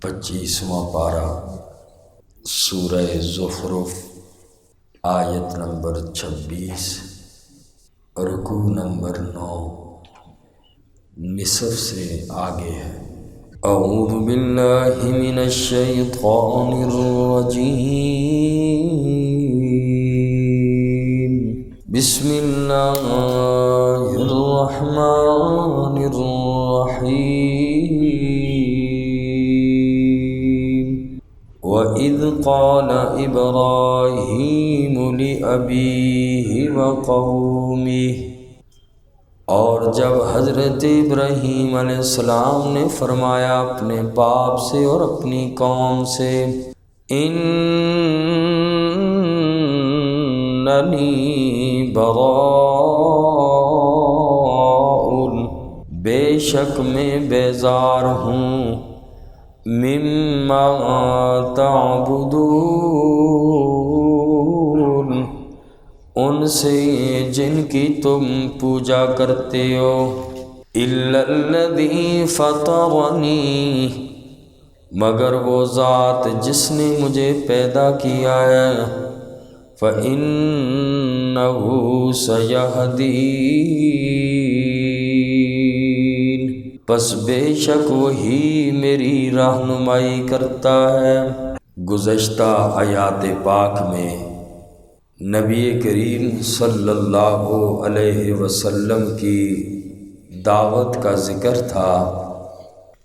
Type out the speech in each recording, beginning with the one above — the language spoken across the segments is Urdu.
25واں پارہ سورہ زخرف آیت نمبر 26 رکوع نمبر 9 نصف سے آگے ہے۔ اعوذ باللہ من الشیطان الرجیم بسم اللہ الرحمن الرحیم وَإِذْ قَالَ إِبْرَاهِيمُ لِأَبِيهِ وَقَوْمِهِ، اور جب حضرت ابراہیم علیہ السلام نے فرمایا اپنے باپ سے اور اپنی قوم سے، اِنَّنِي بَرَاءٌ، بے شک میں بیزار ہوں، مما تعبدون، ان سے جن کی تم پوجا کرتے ہو، الا الذی فطرنی، مگر وہ ذات جس نے مجھے پیدا کیا ہے، فإنہ سیہدین، پس بے شک وہی میری رہنمائی کرتا ہے۔ گزشتہ آیات پاک میں نبی کریم صلی اللہ علیہ وسلم کی دعوت کا ذکر تھا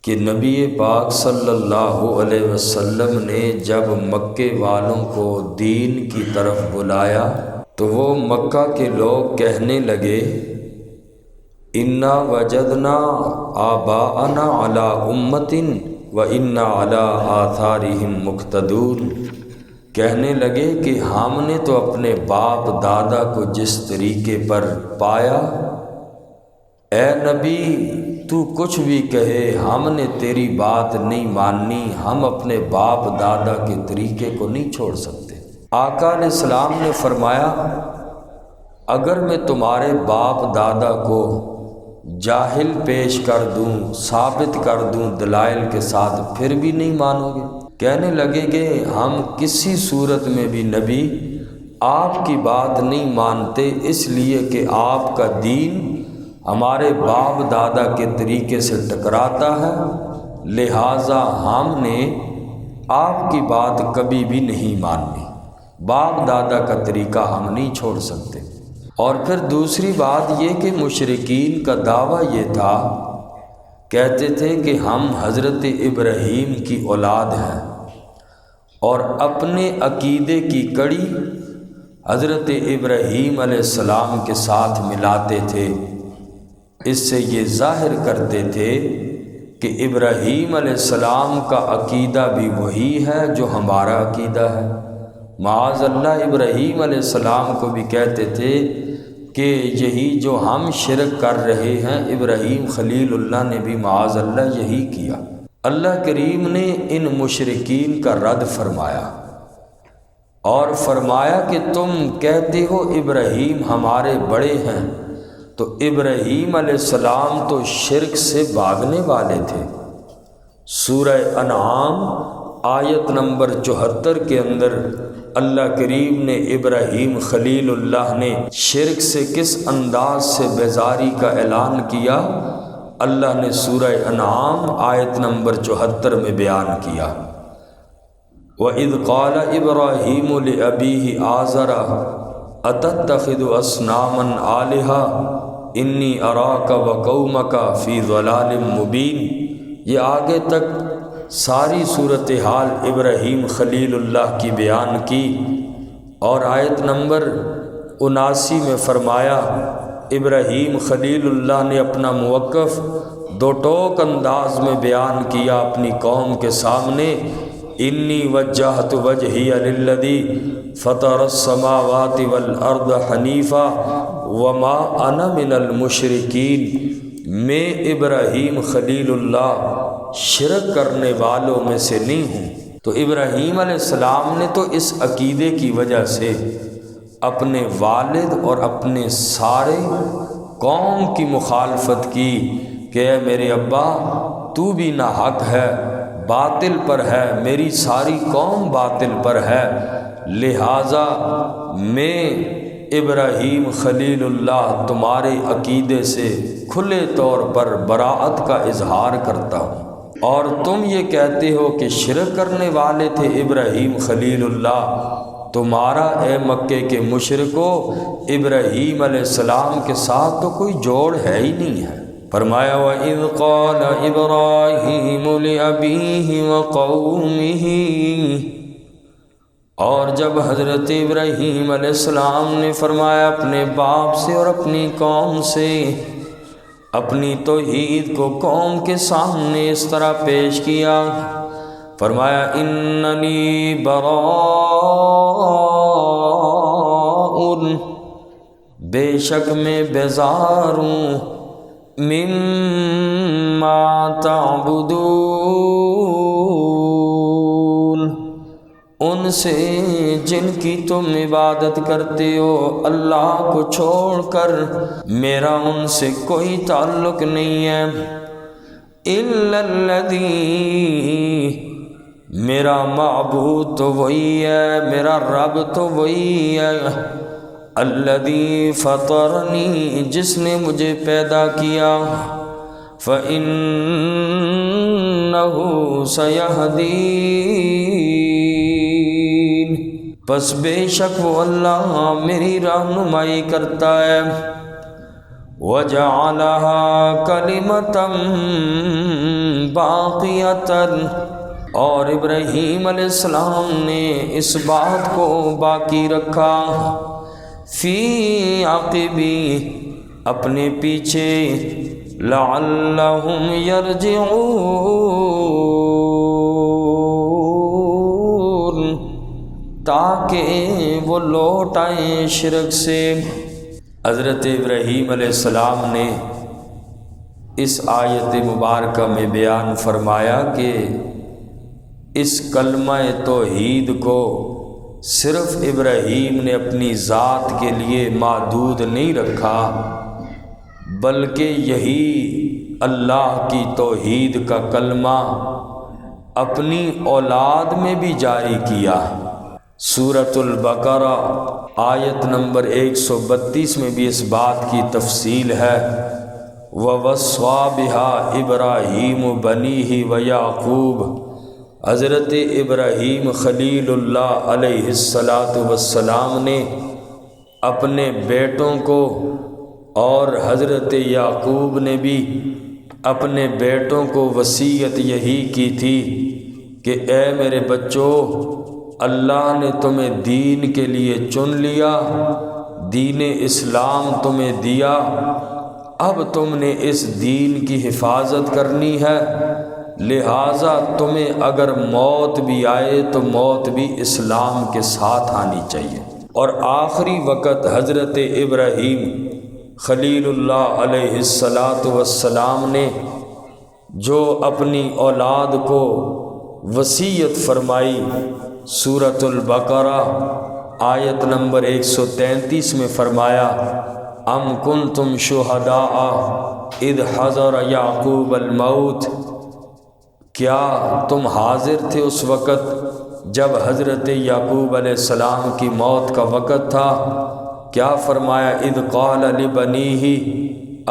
کہ نبی پاک صلی اللہ علیہ وسلم نے جب مکے والوں کو دین کی طرف بلایا تو وہ مکہ کے لوگ کہنے لگے، انا وجدنا آباءنا علی امۃ وانا علی آثارہم مقتدون، کہنے لگے کہ ہم نے تو اپنے باپ دادا کو جس طریقے پر پایا، اے نبی تو کچھ بھی کہے ہم نے تیری بات نہیں ماننی، ہم اپنے باپ دادا کے طریقے کو نہیں چھوڑ سکتے۔ آقا علیہ السلام نے فرمایا، اگر میں تمہارے باپ دادا کو جاہل پیش کر دوں، ثابت کر دوں دلائل کے ساتھ، پھر بھی نہیں مانو گے؟ کہنے لگے کہ ہم کسی صورت میں بھی نبی آپ کی بات نہیں مانتے، اس لیے کہ آپ کا دین ہمارے باپ دادا کے طریقے سے ٹکراتا ہے، لہٰذا ہم نے آپ کی بات کبھی بھی نہیں ماننی، باپ دادا کا طریقہ ہم نہیں چھوڑ سکتے۔ اور پھر دوسری بات یہ کہ مشرکین کا دعویٰ یہ تھا، کہتے تھے کہ ہم حضرت ابراہیم کی اولاد ہیں، اور اپنے عقیدے کی کڑی حضرت ابراہیم علیہ السلام کے ساتھ ملاتے تھے، اس سے یہ ظاہر کرتے تھے کہ ابراہیم علیہ السلام کا عقیدہ بھی وہی ہے جو ہمارا عقیدہ ہے۔ معاذ اللہ ابراہیم علیہ السلام کو بھی کہتے تھے کہ یہی جو ہم شرک کر رہے ہیں، ابراہیم خلیل اللہ نے بھی معاذ اللہ یہی کیا۔ اللہ کریم نے ان مشرکین کا رد فرمایا اور فرمایا کہ تم کہتے ہو ابراہیم ہمارے بڑے ہیں، تو ابراہیم علیہ السلام تو شرک سے بھاگنے والے تھے۔ سورہ انعام آیت نمبر 74 کے اندر اللہ کریم نے ابراہیم خلیل اللہ نے شرک سے کس انداز سے بیزاری کا اعلان کیا، اللہ نے سورہ انعام آیت نمبر 74 میں بیان کیا۔ وَإِذْ قَالَ إِبْرَاهِيمُ لِأَبِيهِ آزَرَ أَتَتَّخِذُ أَصْنَامًا آلِهَةً إِنِّي أَرَاكَ وَقَوْمَكَ فِي ضَلَالٍ مُبِينٍ، یہ آگے تک ساری صورتحال ابراہیم خلیل اللہ کی بیان کی، اور آیت نمبر 79 میں فرمایا ابراہیم خلیل اللہ نے اپنا موقف دو ٹوک انداز میں بیان کیا اپنی قوم کے سامنے، انی وجہت وجہی للذی فطر السماوات والارض حنیفا وما انا من المشرکین، میں ابراہیم خلیل اللہ شرک کرنے والوں میں سے نہیں ہوں۔ تو ابراہیم علیہ السلام نے تو اس عقیدے کی وجہ سے اپنے والد اور اپنے سارے قوم کی مخالفت کی کہ اے میرے ابا تو بھی ناحق ہے، باطل پر ہے، میری ساری قوم باطل پر ہے، لہٰذا میں ابراہیم خلیل اللہ تمہارے عقیدے سے کھلے طور پر براءت کا اظہار کرتا ہوں۔ اور تم یہ کہتے ہو کہ شرک کرنے والے تھے ابراہیم خلیل اللہ، تمہارا اے مکے کے مشرکو ابراہیم علیہ السلام کے ساتھ تو کوئی جوڑ ہے ہی نہیں ہے۔ فرمایا وَإِذْ قَالَ إِبْرَاهِيمُ لِأَبِيهِ وَقَوْمِهِ، اور جب حضرت ابراہیم علیہ السلام نے فرمایا اپنے باپ سے اور اپنی قوم سے، اپنی توحید کو قوم کے سامنے اس طرح پیش کیا، فرمایا اننی براء، بے شک میں بیزار ہوں، مما تعبدون، ان سے جن کی تم عبادت کرتے ہو اللہ کو چھوڑ کر، میرا ان سے کوئی تعلق نہیں ہے۔ الا الذی، میرا معبود تو وہی ہے، میرا رب تو وہی ہے، الذی فطرنی، جس نے مجھے پیدا کیا، فإنہ سیہدین، پس بے شک وہ اللہ میری رہنمائی کرتا ہے۔ وَجَعَلَهَا كَلِمَةً بَاقِيَةً، اور ابراہیم علیہ السلام نے اس بات کو باقی رکھا، فی عقبی، اپنے پیچھے، لعلہم یرجعون، تاکہ وہ لوٹ آئیں شرک سے۔ حضرت ابراہیم علیہ السلام نے اس آیت مبارکہ میں بیان فرمایا کہ اس کلمہ توحید کو صرف ابراہیم نے اپنی ذات کے لیے محدود نہیں رکھا، بلکہ یہی اللہ کی توحید کا کلمہ اپنی اولاد میں بھی جاری کیا۔ سورۃ البقرہ آیت نمبر 132 میں بھی اس بات کی تفصیل ہے، وَوَصَّىٰ بِهَا إِبْرَاهِيمُ بَنِيهِ وَيَعْقُوبُ، حضرت ابراہیم خلیل اللہ علیہ السلام نے اپنے بیٹوں کو، اور حضرت یعقوب نے بھی اپنے بیٹوں کو وصیت یہی کی تھی کہ اے میرے بچوں، اللہ نے تمہیں دین کے لیے چن لیا، دین اسلام تمہیں دیا، اب تم نے اس دین کی حفاظت کرنی ہے، لہٰذا تمہیں اگر موت بھی آئے تو موت بھی اسلام کے ساتھ آنی چاہیے۔ اور آخری وقت حضرت ابراہیم خلیل اللہ علیہ السلام نے جو اپنی اولاد کو وصیت فرمائی، سورۃ البقرہ آیت نمبر 133 میں فرمایا، ام کنتم شہداء اذ حضر یعقوب الموت، کیا تم حاضر تھے اس وقت جب حضرت یعقوب علیہ السلام کی موت کا وقت تھا؟ کیا فرمایا، اذ قال لبنیہ،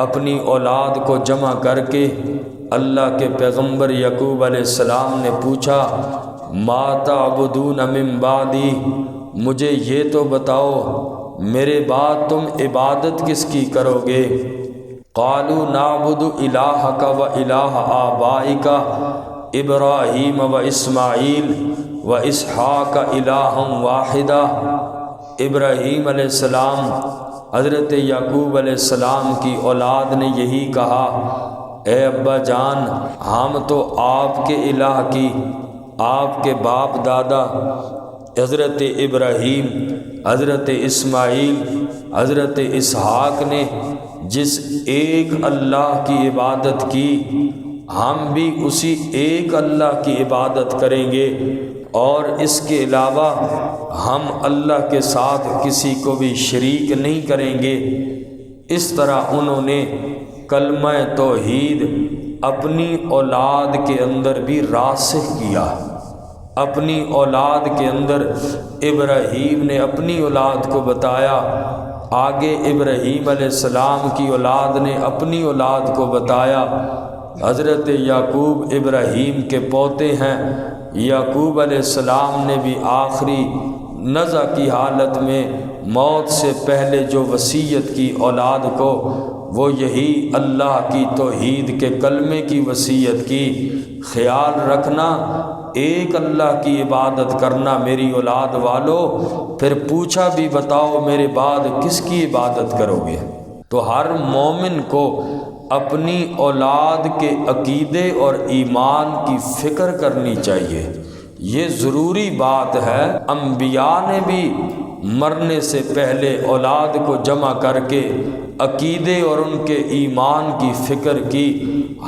اپنی اولاد کو جمع کر کے اللہ کے پیغمبر یعقوب علیہ السلام نے پوچھا، ما تعبدون من بعدی، مجھے یہ تو بتاؤ میرے بعد تم عبادت کس کی کرو گے؟ قالوا نعبد الہک و الہ آبائک ابراہیم و اسماعیل و اسحاق الہا واحدا، ابراہیم علیہ السلام حضرت یعقوب علیہ السلام کی اولاد نے یہی کہا، اے ابا جان، ہم تو آپ کے الہ کی، آپ کے باپ دادا حضرت ابراہیم، حضرت اسماعیل، حضرت اسحاق نے جس ایک اللہ کی عبادت کی، ہم بھی اسی ایک اللہ کی عبادت کریں گے، اور اس کے علاوہ ہم اللہ کے ساتھ کسی کو بھی شریک نہیں کریں گے۔ اس طرح انہوں نے کلمہ توحید اپنی اولاد کے اندر بھی راسخ کیا۔ اپنی اولاد کے اندر ابراہیم نے اپنی اولاد کو بتایا، آگے ابراہیم علیہ السلام کی اولاد نے اپنی اولاد کو بتایا۔ حضرت یعقوب ابراہیم کے پوتے ہیں، یعقوب علیہ السلام نے بھی آخری نزع کی حالت میں موت سے پہلے جو وصیت کی اولاد کو، وہ یہی اللہ کی توحید کے کلمے کی وصیت کی، خیال رکھنا ایک اللہ کی عبادت کرنا میری اولاد والو، پھر پوچھا بھی بتاؤ میرے بعد کس کی عبادت کرو گے؟ تو ہر مومن کو اپنی اولاد کے عقیدے اور ایمان کی فکر کرنی چاہیے، یہ ضروری بات ہے۔ انبیاء نے بھی مرنے سے پہلے اولاد کو جمع کر کے عقیدے اور ان کے ایمان کی فکر کی۔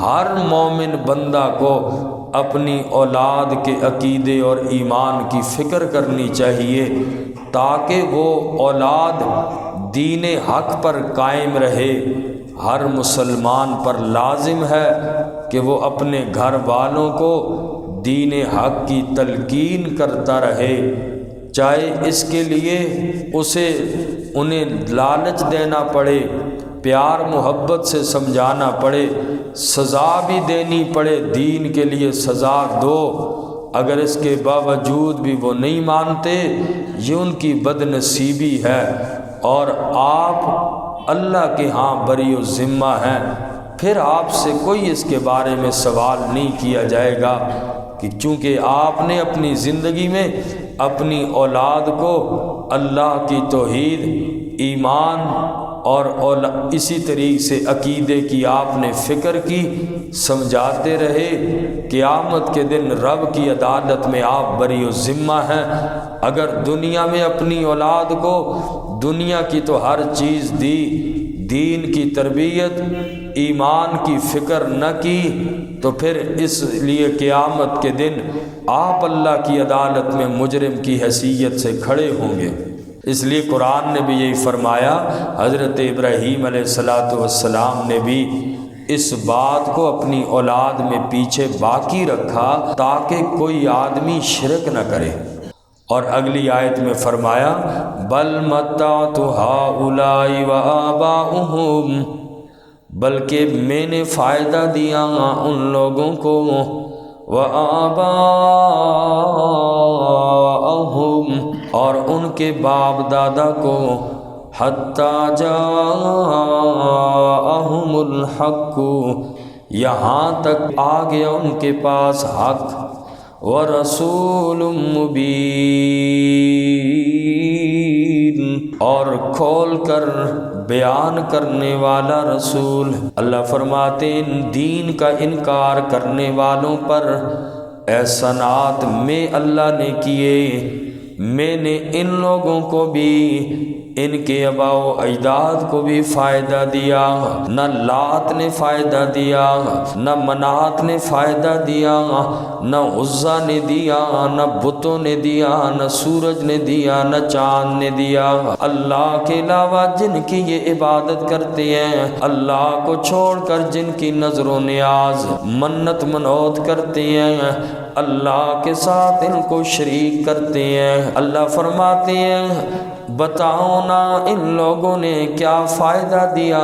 ہر مومن بندہ کو اپنی اولاد کے عقیدے اور ایمان کی فکر کرنی چاہیے، تاکہ وہ اولاد دین حق پر قائم رہے۔ ہر مسلمان پر لازم ہے کہ وہ اپنے گھر والوں کو دین حق کی تلقین کرتا رہے، چاہے اس کے لیے انہیں لالچ دینا پڑے، پیار محبت سے سمجھانا پڑے، سزا بھی دینی پڑے، دین کے لیے سزا دو۔ اگر اس کے باوجود بھی وہ نہیں مانتے، یہ ان کی بد نصیبی ہے، اور آپ اللہ کے ہاں بری و ذمہ ہیں۔ پھر آپ سے کوئی اس کے بارے میں سوال نہیں کیا جائے گا، کہ چونکہ آپ نے اپنی زندگی میں اپنی اولاد کو اللہ کی توحید، ایمان اور اسی طریقے سے عقیدے کی آپ نے فکر کی، سمجھاتے رہے۔ قیامت کے دن رب کی عدالت میں آپ بری و ذمہ ہیں۔ اگر دنیا میں اپنی اولاد کو دنیا کی تو ہر چیز دی، دین کی تربیت، ایمان کی فکر نہ کی، تو پھر اس لیے قیامت کے دن آپ اللہ کی عدالت میں مجرم کی حیثیت سے کھڑے ہوں گے۔ اس لیے قرآن نے بھی یہی فرمایا، حضرت ابراہیم علیہ السلام نے بھی اس بات کو اپنی اولاد میں پیچھے باقی رکھا تاکہ کوئی آدمی شرک نہ کرے۔ اور اگلی آیت میں فرمایا، بل متعت ہؤلاء وآباؤہم، بلکہ میں نے فائدہ دیا ان لوگوں کو، وآباؤہم، اور ان کے باپ دادا کو، حتی جاءہم الحق، یہاں تک آ گیا ان کے پاس حق، ورسول مبین، اور کھول کر بیان کرنے والا رسول۔ اللہ فرماتے ہیں دین کا انکار کرنے والوں پر احسانات میں اللہ نے کیے، میں نے ان لوگوں کو بھی، ان کے آباء و اجداد کو بھی فائدہ دیا۔ نہ لات نے فائدہ دیا، نہ منات نے فائدہ دیا، نہ عزا نے دیا، نہ بتوں نے دیا، نہ سورج نے دیا، نہ چاند نے دیا۔ اللہ کے علاوہ جن کی یہ عبادت کرتے ہیں، اللہ کو چھوڑ کر جن کی نظر و نیاز، منت منوت کرتے ہیں، اللہ کے ساتھ ان کو شریک کرتے ہیں، اللہ فرماتے ہیں بتاؤ نا ان لوگوں نے کیا فائدہ دیا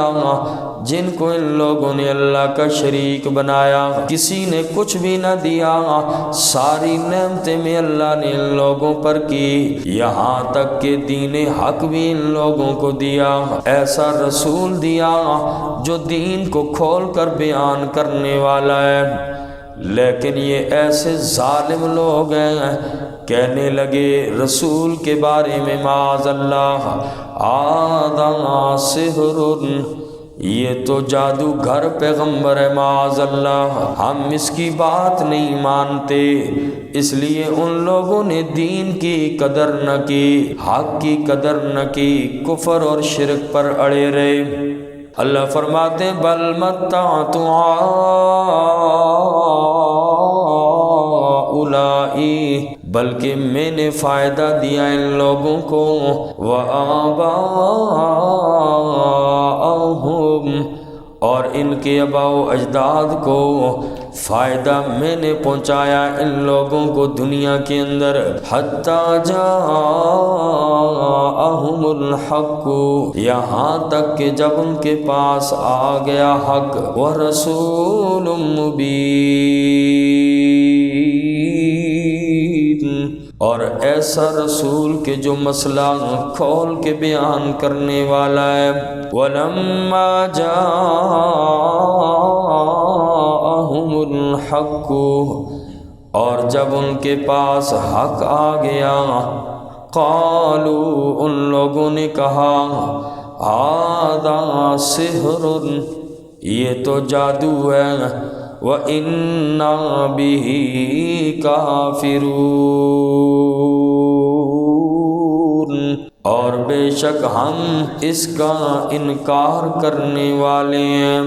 جن کو ان لوگوں نے اللہ کا شریک بنایا؟ کسی نے کچھ بھی نہ دیا، ساری نعمتیں میں اللہ نے ان لوگوں پر کی، یہاں تک کہ دین حق بھی ان لوگوں کو دیا، ایسا رسول دیا جو دین کو کھول کر بیان کرنے والا ہے۔ لیکن یہ ایسے ظالم لوگ ہیں، کہنے لگے رسول کے بارے میں معاذ اللہ، آذا سحر، یہ تو جادوگر پیغمبر ہے، معاذ اللہ، ہم اس کی بات نہیں مانتے۔ اس لیے ان لوگوں نے دین کی قدر نہ کی، حق کی قدر نہ کی، کفر اور شرک پر اڑے رہے۔ اللہ فرماتے ہیں بل متعت اولائی، بلکہ میں نے فائدہ دیا ان لوگوں کو، وآباؤہم، اور ان کے آبا و اجداد کو فائدہ میں نے پہنچایا ان لوگوں کو دنیا کے اندر، حتیٰ جاءہم الحق، یہاں تک کہ جب ان کے پاس آ گیا حق، ورسول مبین، اور ایسا رسول کہ جو مسئلہ کھول کے بیان کرنے والا ہے، وَلَمَّا جَاءَهُمُ الْحَقُّ، اور جب ان کے پاس حق آ گیا، قالوا، ان لوگوں نے کہا، هَذَا سِحْرٌ، یہ تو جادو ہے، وَإِنَّا بِهِ كَافِرُونَ، اور بے شک ہم اس کا انکار کرنے والے ہیں۔